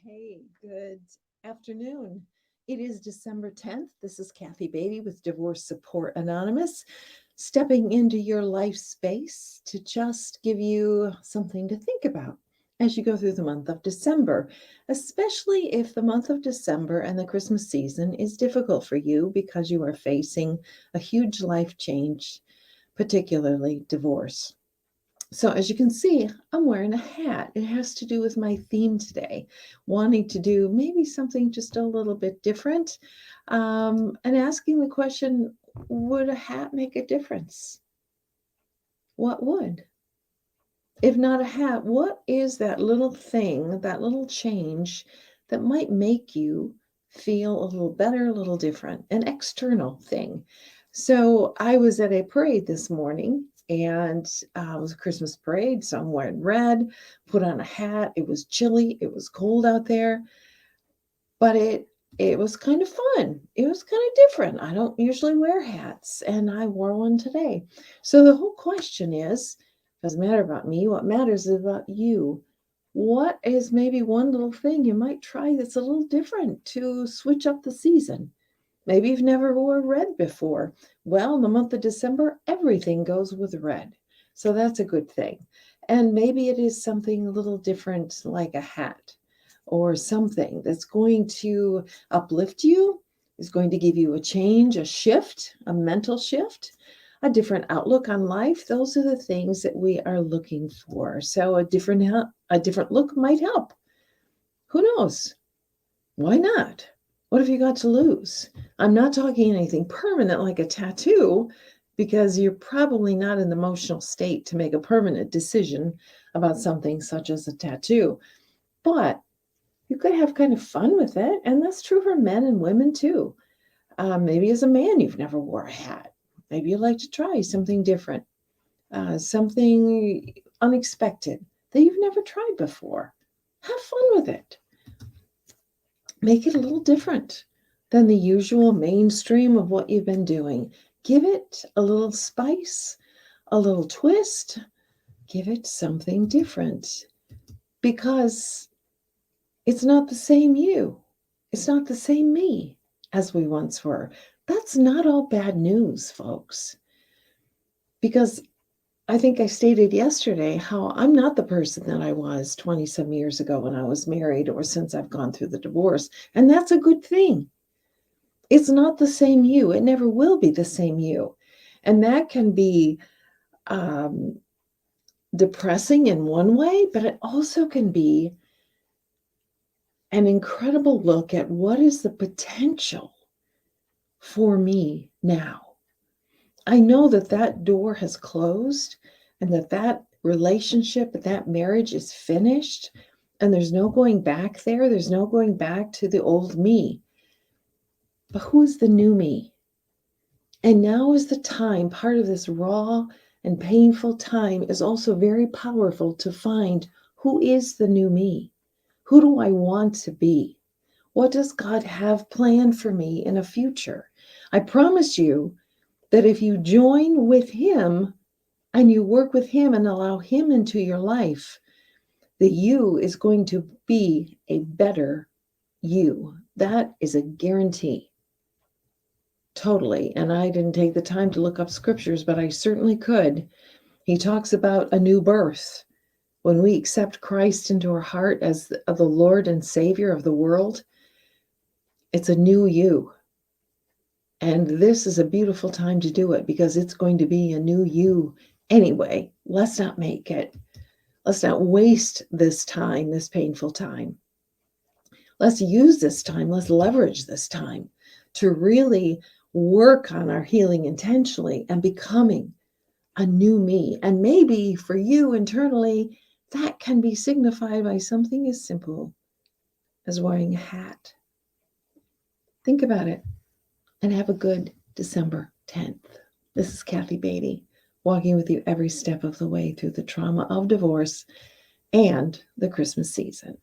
Hey, good afternoon. It is December 10th. This is Kathy Beatty with Divorce Support Anonymous, stepping into your life space to just give you something to think about as you go through the month of December, especially if the month of December and the Christmas season is difficult for you because you are facing a huge life change, particularly divorce. So as you can see, I'm wearing a hat. It has to do with my theme today, wanting to do maybe something just a little bit different, and asking the question, would a hat make a difference? What would? If not a hat, what is that little thing, that little change that might make you feel a little better, a little different, an external thing? So I was at a parade this morning, and it was a Christmas parade. So I'm wearing red, put on a hat. It was chilly. It was cold out there, but it was kind of fun. It was kind of different. I don't usually wear hats, and I wore one today. So the whole question is, doesn't matter about me. What matters is about you. What is maybe one little thing you might try that's a little different to switch up the season? Maybe you've never wore red before. Well, in the month of December, everything goes with red. So that's a good thing. And maybe it is something a little different, like a hat or something that's going to uplift you, is going to give you a change, a shift, a mental shift, a different outlook on life. Those are the things that we are looking for. So a different look might help. Who knows? Why not? What have you got to lose? I'm not talking anything permanent like a tattoo, because you're probably not in the emotional state to make a permanent decision about something such as a tattoo. But you could have kind of fun with it. And that's true for men and women too. Maybe as a man, you've never wore a hat. Maybe you'd like to try something different, something unexpected that you've never tried before. Have fun with it. Make it a little different than the usual mainstream of what you've been doing. Give it a little spice, a little twist. Give it something different, because it's not the same you. It's not the same me as we once were. That's not all bad news, folks, because I think I stated yesterday how I'm not the person that I was 20 some years ago when I was married, or since I've gone through the divorce. And that's a good thing. It's not the same you. It never will be the same you. And that can be um, depressing in one way, but it also can be an incredible look at what is the potential for me now. I know that that door has closed, and that that relationship, that marriage is finished, and there's no going back there. There's no going back to the old me. But who is the new me? And now is the time. Part of this raw and painful time is also very powerful to find who is the new me. Who do I want to be? What does God have planned for me in a future? I promise you that if you join with Him and you work with Him and allow Him into your life, the you is going to be a better you. That is a guarantee. Totally. And I didn't take the time to look up scriptures, but I certainly could. He talks about a new birth. When we accept Christ into our heart as the Lord and Savior of the world, it's a new you. And this is a beautiful time to do it, because it's going to be a new you anyway. Let's not make it. Let's not waste this time, this painful time. Let's use this time. Let's leverage this time to really work on our healing intentionally and becoming a new me. And maybe for you internally, that can be signified by something as simple as wearing a hat. Think about it and have a good December 10th. This is Kathy Beatty, walking with you every step of the way through the trauma of divorce and the Christmas season.